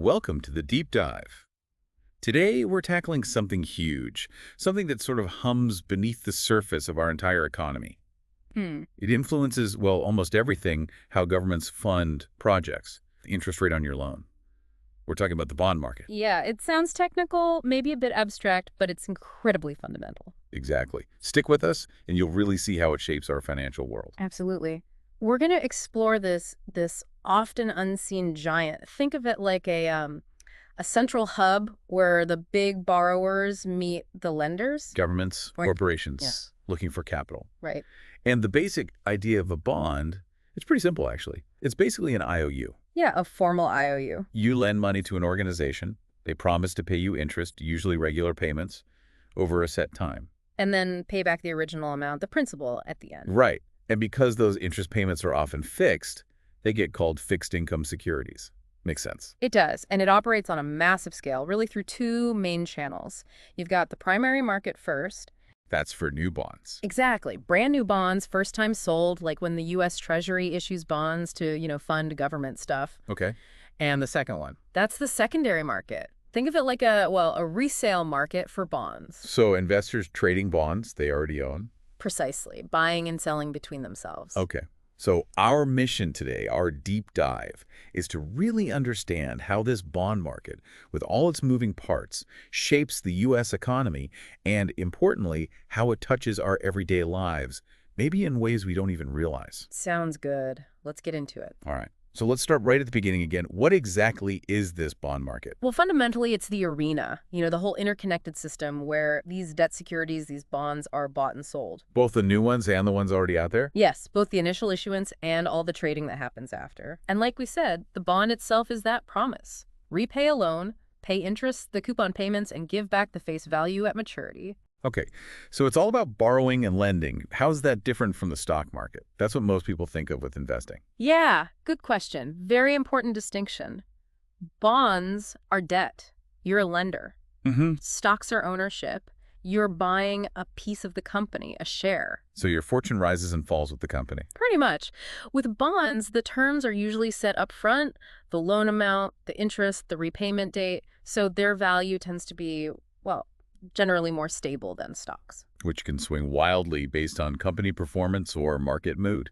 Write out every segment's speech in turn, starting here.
Welcome to the Deep Dive. Today, we're tackling something huge, something that sort of hums beneath the surface of our entire economy. Hmm. It influences, well, almost everything, how governments fund projects, the interest rate on your loan. We're talking about the bond market. Yeah, it sounds technical, maybe a bit abstract, but it's incredibly fundamental. Exactly. Stick with us, and you'll really see how it shapes our financial world. Absolutely. We're going to explore this often unseen giant. Think of it like a central hub where the big borrowers meet the lenders. Governments, Right. Yeah, corporations, looking for capital. right. And the basic idea of a bond, it's pretty simple, actually. It's basically an IOU. Yeah, a formal IOU. You lend money to an organization. They promise to pay you interest, usually regular payments, over a set time. And then pay back the original amount, the principal at the end. Right. And because those interest payments are often fixed, they get called fixed income securities. Makes sense. It does, and it operates on a massive scale, really through two main channels. You've got the primary market first. That's for new bonds. Exactly. Brand new bonds, first time sold, like when the U.S. Treasury issues bonds to, fund government stuff. Okay. And the second one. That's the secondary market. Think of it like a resale market for bonds. So investors trading bonds they already own? Precisely. Buying and selling between themselves. Okay. So our mission today, our deep dive, is to really understand how this bond market, with all its moving parts, shapes the U.S. economy and, importantly, how it touches our everyday lives, maybe in ways we don't even realize. Sounds good. Let's get into it. All right. So let's start right at the beginning again. What exactly is this bond market? Well, fundamentally, it's the arena, the whole interconnected system where these debt securities, these bonds are bought and sold. Both the new ones and the ones already out there? Yes, both the initial issuance and all the trading that happens after. And like we said, the bond itself is that promise. Repay a loan, pay interest, the coupon payments, and give back the face value at maturity. Okay, so it's all about borrowing and lending. How's that different from the stock market? That's what most people think of with investing. Yeah, good question. Very important distinction. Bonds are debt. You're a lender. Mm-hmm. Stocks are ownership. You're buying a piece of the company, a share. So your fortune rises and falls with the company. Pretty much. With bonds, the terms are usually set up front, the loan amount, the interest, the repayment date, so their value tends to be, generally more stable than stocks. Which can swing wildly based on company performance or market mood.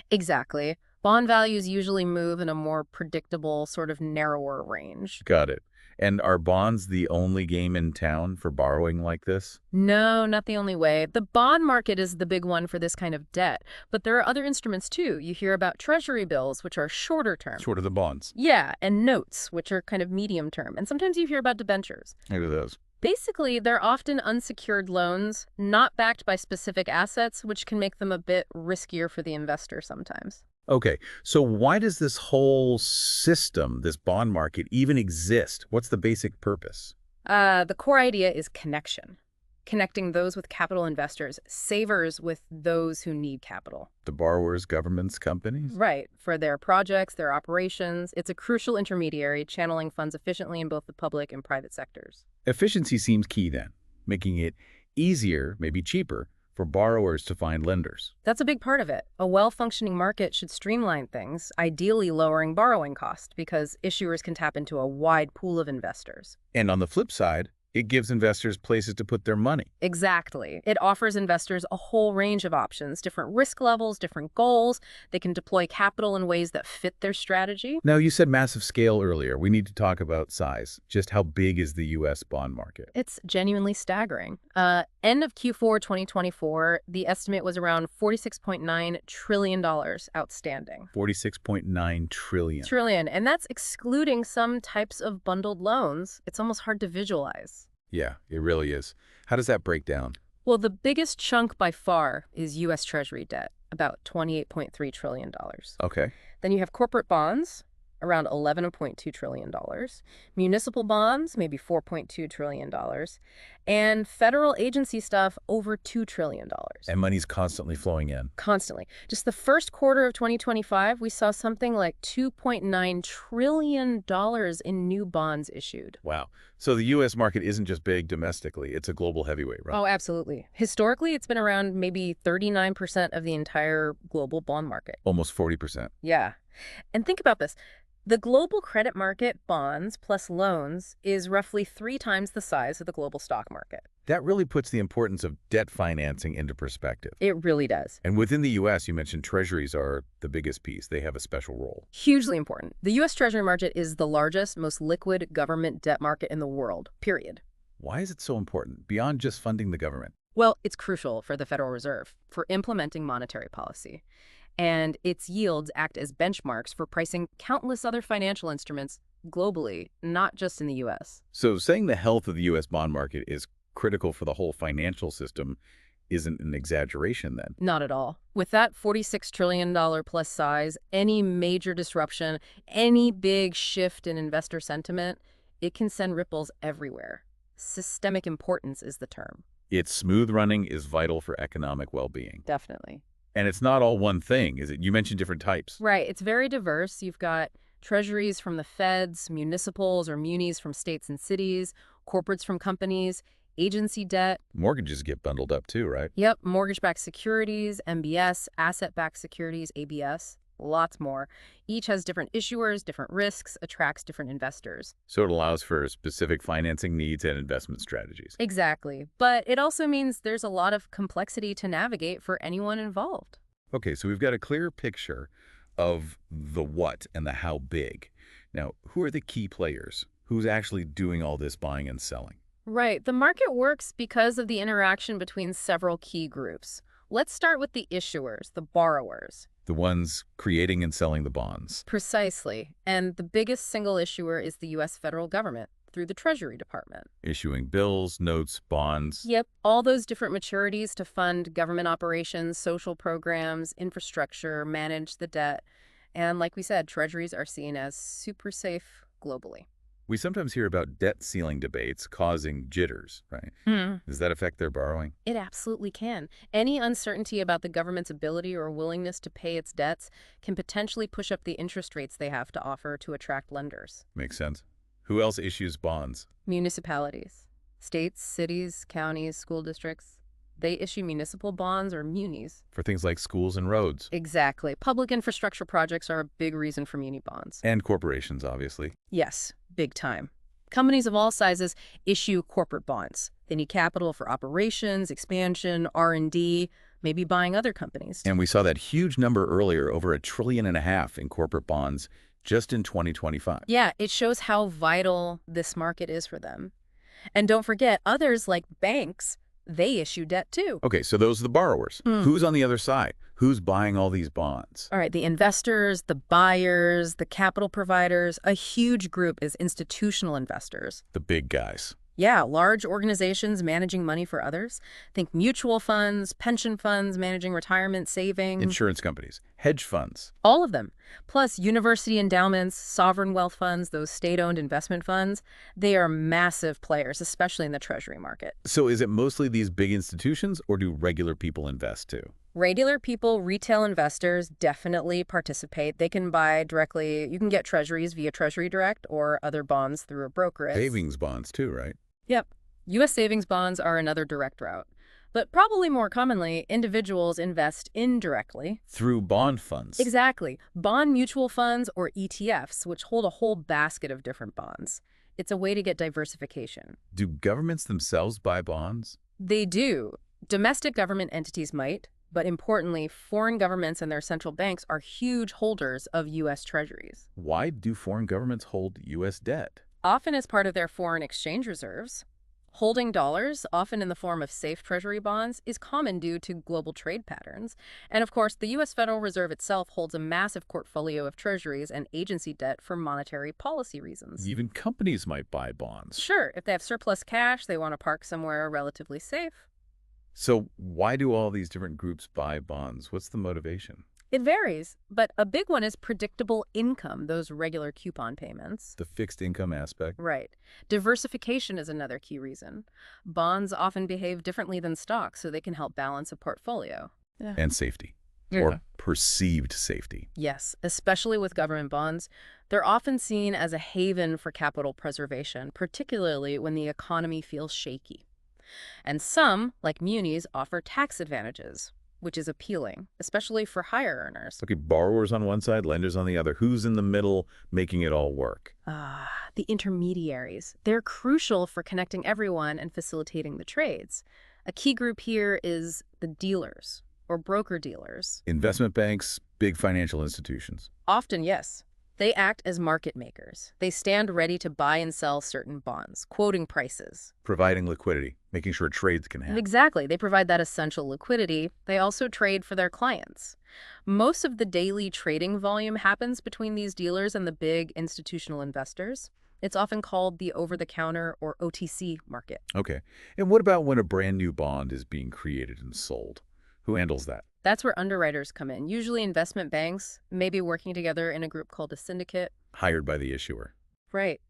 Exactly. Bond values usually move in a more predictable, sort of narrower range. Got it. And are bonds the only game in town for borrowing like this? No, not the only way. The bond market is the big one for this kind of debt, but there are other instruments too. You hear about Treasury bills, which are shorter term. Short of the bonds. Yeah, and notes, which are kind of medium term. And sometimes you hear about debentures. Look at those. Basically, they're often unsecured loans, not backed by specific assets, which can make them a bit riskier for the investor sometimes. Okay, so why does this whole system, this bond market, even exist? What's the basic purpose? The core idea is connection. Connecting those with capital investors, savers with those who need capital. The borrowers, governments, companies? Right. For their projects, their operations, it's a crucial intermediary channeling funds efficiently in both the public and private sectors. Efficiency seems key then, making it easier, maybe cheaper, for borrowers to find lenders. That's a big part of it. A well-functioning market should streamline things, ideally lowering borrowing costs because issuers can tap into a wide pool of investors. And on the flip side, it gives investors places to put their money. Exactly. It offers investors a whole range of options, different risk levels, different goals. They can deploy capital in ways that fit their strategy. Now, you said massive scale earlier. We need to talk about size. Just how big is the U.S. bond market? It's genuinely staggering. End of Q4 2024, the estimate was around $46.9 trillion outstanding. $46.9 trillion. And that's excluding some types of bundled loans. It's almost hard to visualize. Yeah, it really is. How does that break down? Well, the biggest chunk by far is U.S. Treasury debt, about $28.3 trillion. Okay. Then you have corporate bonds, around $11.2 trillion. Municipal bonds, maybe $4.2 trillion. And federal agency stuff, over $2 trillion. And money's constantly flowing in. Constantly. Just the first quarter of 2025, we saw something like $2.9 trillion in new bonds issued. Wow. So the U.S. market isn't just big domestically. It's a global heavyweight, right? Oh, absolutely. Historically, it's been around maybe 39% of the entire global bond market. Almost 40%. Yeah. And think about this. The global credit market, bonds plus loans, is roughly 3 times the size of the global stock market. That really puts the importance of debt financing into perspective. It really does. And within the U.S., you mentioned Treasuries are the biggest piece. They have a special role. Hugely important. The U.S. Treasury market is the largest, most liquid government debt market in the world, period. Why is it so important, beyond just funding the government? Well, it's crucial for the Federal Reserve for implementing monetary policy, and its yields act as benchmarks for pricing countless other financial instruments globally, not just in the U.S. So saying the health of the U.S. bond market is critical for the whole financial system isn't an exaggeration then. Not at all. With that $46 trillion plus size, any major disruption, any big shift in investor sentiment, it can send ripples everywhere. Systemic importance is the term. Its smooth running is vital for economic well-being. Definitely. And it's not all one thing, is it? You mentioned different types. Right. It's very diverse. You've got treasuries from the feds, municipals or munis from states and cities, corporates from companies, agency debt. Mortgages get bundled up too, right? Yep, mortgage-backed securities, MBS, asset-backed securities, ABS, lots more. Each has different issuers, different risks, attracts different investors. So it allows for specific financing needs and investment strategies. Exactly. But it also means there's a lot of complexity to navigate for anyone involved. Okay, so we've got a clear picture of the what and the how big. Now, who are the key players? Who's actually doing all this buying and selling? Right. The market works because of the interaction between several key groups. Let's start with the issuers, the borrowers. The ones creating and selling the bonds. Precisely. And the biggest single issuer is the U.S. federal government through the Treasury Department. Issuing bills, notes, bonds. Yep. All those different maturities to fund government operations, social programs, infrastructure, manage the debt. And like we said, treasuries are seen as super safe globally. We sometimes hear about debt ceiling debates causing jitters, right? Does that affect their borrowing? It absolutely can. Any uncertainty about the government's ability or willingness to pay its debts can potentially push up the interest rates they have to offer to attract lenders. Makes sense. Who else issues bonds? Municipalities. States, cities, counties, school districts. They issue municipal bonds or munis. For things like schools and roads. Exactly. Public infrastructure projects are a big reason for muni bonds. And corporations, obviously. Yes, big time. Companies of all sizes issue corporate bonds. They need capital for operations, expansion, R&D, maybe buying other companies. And we saw that huge number earlier, over $1.5 trillion in corporate bonds just in 2025. Yeah, it shows how vital this market is for them. And don't forget, others like banks, they issue debt too. Okay, so those are the borrowers. Who's on the other side? Who's buying all these bonds? All right, the investors, the buyers, the capital providers, a huge group is institutional investors. The big guys. Yeah, large organizations managing money for others. Think mutual funds, pension funds managing retirement savings. Insurance companies, hedge funds. All of them. Plus university endowments, sovereign wealth funds, those state-owned investment funds. They are massive players, especially in the treasury market. So is it mostly these big institutions, or do regular people invest too? Regular people, retail investors definitely participate. They can buy directly. You can get treasuries via Treasury Direct or other bonds through a brokerage. Savings bonds too, right? Yep. U.S. savings bonds are another direct route. But probably more commonly, individuals invest indirectly. Through bond funds. Exactly. Bond mutual funds or ETFs, which hold a whole basket of different bonds. It's a way to get diversification. Do governments themselves buy bonds? They do. Domestic government entities might, but importantly, foreign governments and their central banks are huge holders of U.S. treasuries. Why do foreign governments hold U.S. debt? Often as part of their foreign exchange reserves. Holding dollars, often in the form of safe treasury bonds, is common due to global trade patterns. And of course, the U.S. Federal Reserve itself holds a massive portfolio of treasuries and agency debt for monetary policy reasons. Even companies might buy bonds. Sure, if they have surplus cash, they want to park somewhere relatively safe. So why do all these different groups buy bonds? What's the motivation? It varies, but a big one is predictable income, those regular coupon payments. The fixed income aspect. Right. Diversification is another key reason. Bonds often behave differently than stocks, so they can help balance a portfolio. And safety. Or perceived safety. Yes, especially with government bonds. They're often seen as a haven for capital preservation, particularly when the economy feels shaky. And some, like munis, offer tax advantages, which is appealing, especially for higher earners. Okay, borrowers on one side, lenders on the other. Who's in the middle making it all work? The intermediaries. They're crucial for connecting everyone and facilitating the trades. A key group here is the dealers or broker-dealers. Investment banks, big financial institutions. Often, yes. They act as market makers. They stand ready to buy and sell certain bonds, quoting prices. Providing liquidity, making sure trades can happen. Exactly. They provide that essential liquidity. They also trade for their clients. Most of the daily trading volume happens between these dealers and the big institutional investors. It's often called the over-the-counter or OTC market. Okay. And what about when a brand new bond is being created and sold? Who handles that? That's where underwriters come in, usually investment banks, maybe working together in a group called a syndicate. Hired by the issuer. Right.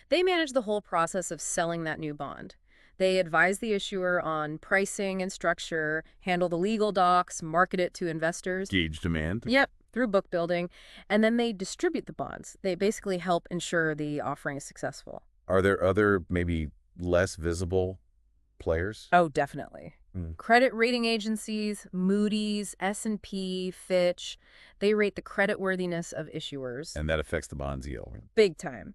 They manage the whole process of selling that new bond. They advise the issuer on pricing and structure, handle the legal docs, market it to investors. Gauge demand? Yep, through book building. And then they distribute the bonds. They basically help ensure the offering is successful. Are there other, maybe less visible players? Oh, definitely. Mm. Credit rating agencies, Moody's, S&P, Fitch, they rate the creditworthiness of issuers. And that affects the bond's yield. Big time.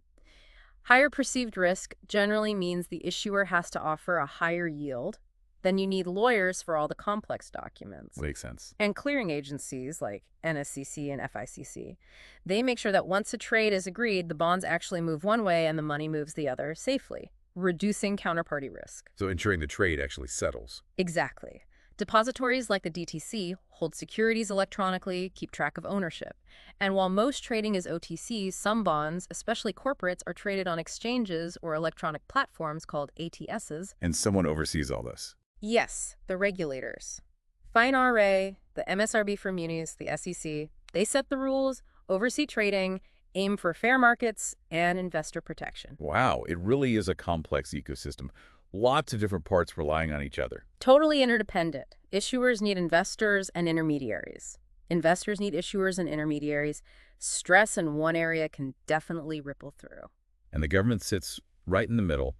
Higher perceived risk generally means the issuer has to offer a higher yield. Then you need lawyers for all the complex documents. Makes sense. And clearing agencies like NSCC and FICC. They make sure that once a trade is agreed, the bonds actually move one way and the money moves the other safely, reducing counterparty risk. So ensuring the trade actually settles. Exactly. Depositories like the DTC hold securities electronically, keep track of ownership. And while most trading is OTC, some bonds, especially corporates, are traded on exchanges or electronic platforms called ATSs. And someone oversees all this. Yes, the regulators. FINRA, the MSRB for Munis, the SEC, they set the rules, oversee trading, aim for fair markets, and investor protection. Wow, it really is a complex ecosystem. Lots of different parts relying on each other. Totally interdependent. Issuers need investors and intermediaries. Investors need issuers and intermediaries. Stress in one area can definitely ripple through. And the government sits right in the middle.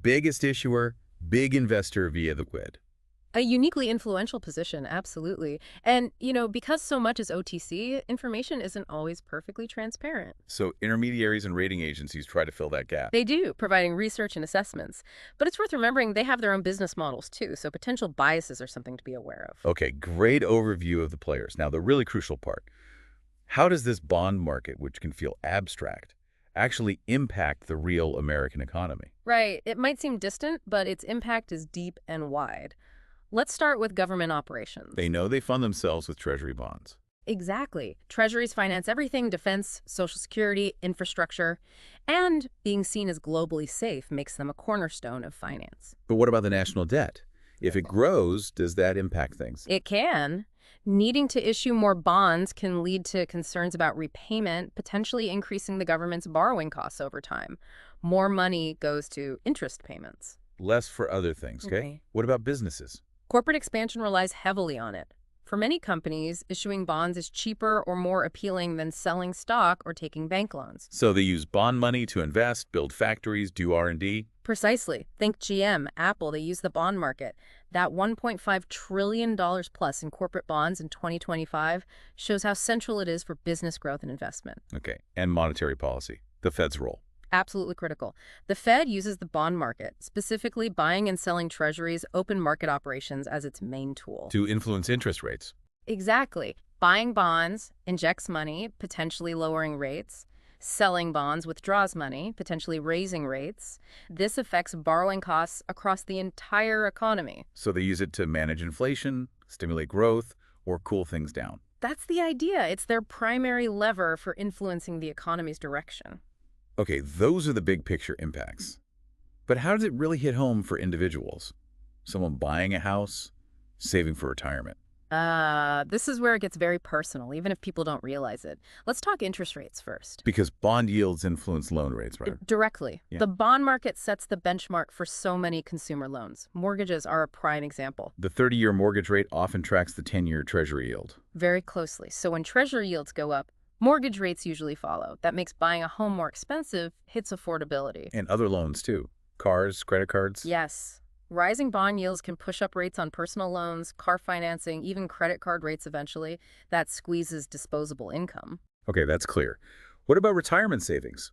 Biggest issuer, big investor via the quid. A uniquely influential position, absolutely. And, because so much is OTC, information isn't always perfectly transparent. So intermediaries and rating agencies try to fill that gap. They do, providing research and assessments. But it's worth remembering they have their own business models, too, so potential biases are something to be aware of. Okay, great overview of the players. Now, the really crucial part. How does this bond market, which can feel abstract, actually impact the real American economy? Right. It might seem distant, but its impact is deep and wide. Let's start with government operations. They know they fund themselves with Treasury bonds. Exactly. Treasuries finance everything: defense, Social Security, infrastructure, and being seen as globally safe makes them a cornerstone of finance. But what about the national debt? If it grows, does that impact things? It can. Needing to issue more bonds can lead to concerns about repayment, potentially increasing the government's borrowing costs over time. More money goes to interest payments. Less for other things, okay? Okay. What about businesses? Corporate expansion relies heavily on it. For many companies, issuing bonds is cheaper or more appealing than selling stock or taking bank loans. So they use bond money to invest, build factories, do R&D? Precisely. Think GM, Apple, they use the bond market. That $1.5 trillion plus in corporate bonds in 2025 shows how central it is for business growth and investment. Okay, and monetary policy, the Fed's role. Absolutely critical. The Fed uses the bond market, specifically buying and selling treasuries, open market operations, as its main tool. To influence interest rates. Exactly. Buying bonds injects money, potentially lowering rates. Selling bonds withdraws money, potentially raising rates. This affects borrowing costs across the entire economy. So they use it to manage inflation, stimulate growth, or cool things down. That's the idea. It's their primary lever for influencing the economy's direction. Okay, those are the big picture impacts. But how does it really hit home for individuals? Someone buying a house, saving for retirement. This is where it gets very personal, even if people don't realize it. Let's talk interest rates first. Because bond yields influence loan rates, right? Directly. Yeah. The bond market sets the benchmark for so many consumer loans. Mortgages are a prime example. The 30-year mortgage rate often tracks the 10-year Treasury yield. Very closely. So when Treasury yields go up, mortgage rates usually follow. That makes buying a home more expensive, hits affordability. And other loans, too. Cars, credit cards. Yes. Rising bond yields can push up rates on personal loans, car financing, even credit card rates eventually. That squeezes disposable income. Okay, that's clear. What about retirement savings?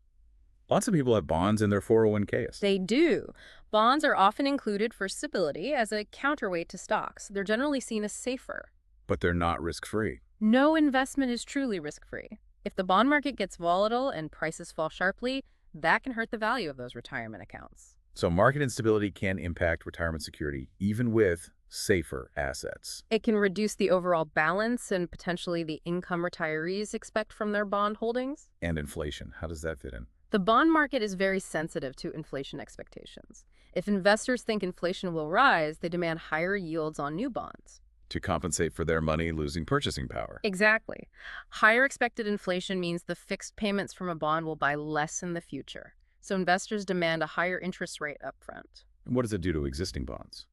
Lots of people have bonds in their 401ks, They do. Bonds are often included for stability as a counterweight to stocks. They're generally seen as safer. but they're not risk-free. No investment is truly risk-free. If the bond market gets volatile and prices fall sharply, that can hurt the value of those retirement accounts. So market instability can impact retirement security, even with safer assets. It can reduce the overall balance and potentially the income retirees expect from their bond holdings. And inflation, how does that fit in? The bond market is very sensitive to inflation expectations. If investors think inflation will rise, they demand higher yields on new bonds. To compensate for their money losing purchasing power. Exactly. Higher expected inflation means the fixed payments from a bond will buy less in the future. So investors demand a higher interest rate upfront. And what does it do to existing bonds?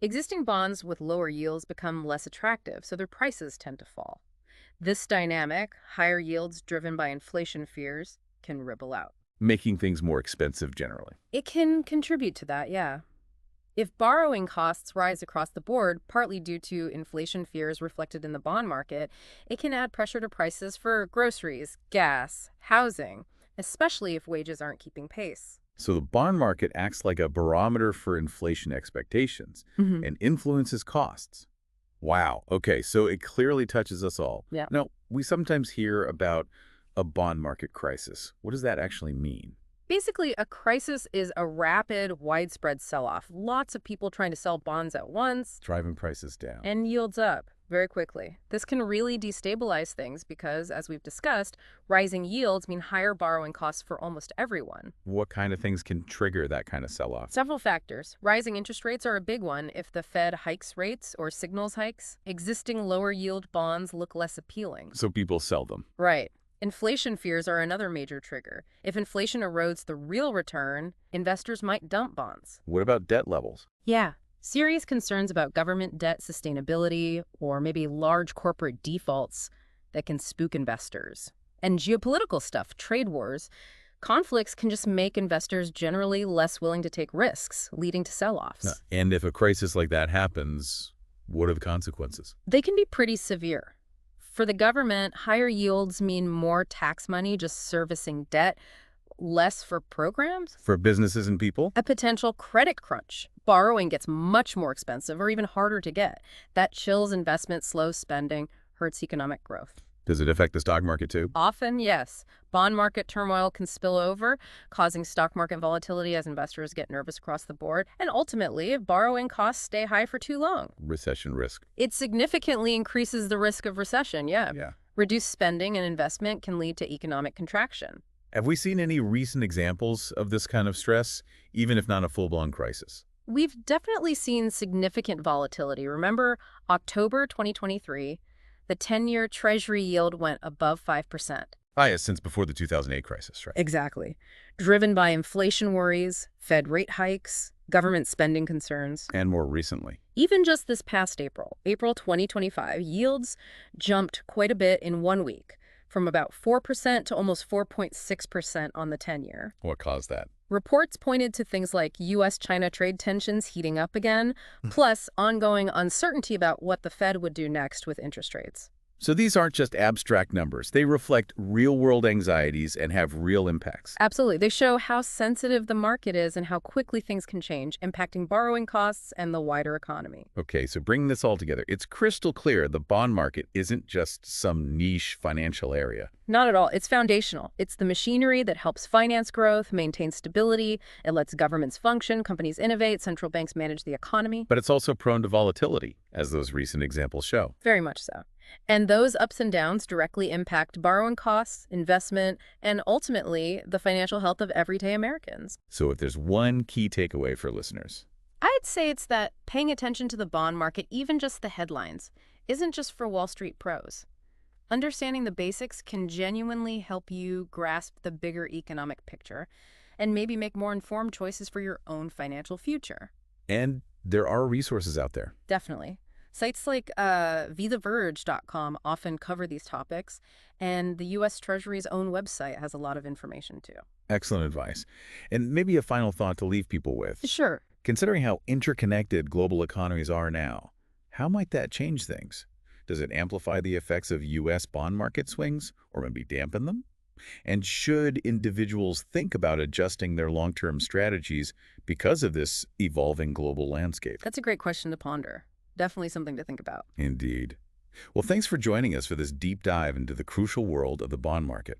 Existing bonds with lower yields become less attractive, so their prices tend to fall. This dynamic, higher yields driven by inflation fears, can ripple out. Making things more expensive generally. It can contribute to that, yeah. If borrowing costs rise across the board, partly due to inflation fears reflected in the bond market, it can add pressure to prices for groceries, gas, housing, especially if wages aren't keeping pace. So the bond market acts like a barometer for inflation expectations and influences costs. Wow. Okay, so it clearly touches us all. Yeah. Now, we sometimes hear about a bond market crisis. What does that actually mean? Basically, a crisis is a rapid, widespread sell-off. Lots of people trying to sell bonds at once Driving prices down. and yields up very quickly. This can really destabilize things because, as we've discussed, rising yields mean higher borrowing costs for almost everyone. What kind of things can trigger that kind of sell-off? Several factors. Rising interest rates are a big one. If the Fed hikes rates or signals hikes, existing lower yield bonds look less appealing. So people sell them. Right. Inflation fears are another major trigger. If inflation erodes the real return, investors might dump bonds. What about debt levels? Yeah. Serious concerns about government debt sustainability or maybe large corporate defaults that can spook investors. And geopolitical stuff, trade wars, conflicts can just make investors generally less willing to take risks, leading to sell-offs. And if a crisis like that happens, what are the consequences? They can be pretty severe. For the government, higher yields mean more tax money just servicing debt, less for programs. For businesses and people? A potential credit crunch. Borrowing gets much more expensive or even harder to get. That chills investment, slows spending, hurts economic growth. Does it affect the stock market too? Often, yes. Bond market turmoil can spill over, causing stock market volatility as investors get nervous across the board. And ultimately, if borrowing costs stay high for too long, Recession risk. it significantly increases the risk of recession, yeah. Reduced spending and investment can lead to economic contraction. Have we seen any recent examples of this kind of stress, even if not a full-blown crisis? We've definitely seen significant volatility. Remember October 2023, the 10-year Treasury yield went above 5%. Highest since before the 2008 crisis, right? Exactly. Driven by inflation worries, Fed rate hikes, government spending concerns. And more recently. Even just this past April 2025, yields jumped quite a bit in 1 week, from about 4% to almost 4.6% on the 10-year. What caused that? Reports pointed to things like U.S.-China trade tensions heating up again, plus ongoing uncertainty about what the Fed would do next with interest rates. So these aren't just abstract numbers. They reflect real-world anxieties and have real impacts. Absolutely. They show how sensitive the market is and how quickly things can change, impacting borrowing costs and the wider economy. Okay, so bringing this all together, it's crystal clear the bond market isn't just some niche financial area. Not at all. It's foundational. It's the machinery that helps finance growth, maintain stability. It lets governments function, companies innovate, central banks manage the economy. But it's also prone to volatility, as those recent examples show. Very much so. And those ups and downs directly impact borrowing costs, investment, and ultimately the financial health of everyday Americans. So if there's one key takeaway for listeners, I'd say it's that paying attention to the bond market, even just the headlines, isn't just for Wall Street pros. Understanding the basics can genuinely help you grasp the bigger economic picture and maybe make more informed choices for your own financial future. and there are resources out there. Definitely. Sites like theverge.com often cover these topics, and the U.S. Treasury's own website has a lot of information too. Excellent advice. And maybe a final thought to leave people with. Sure. Considering how interconnected global economies are now, how might that change things? Does it amplify the effects of U.S. bond market swings or maybe dampen them? And should individuals think about adjusting their long-term strategies because of this evolving global landscape? That's a great question to ponder. Definitely something to think about. Indeed. Well, thanks for joining us for this deep dive into the crucial world of the bond market.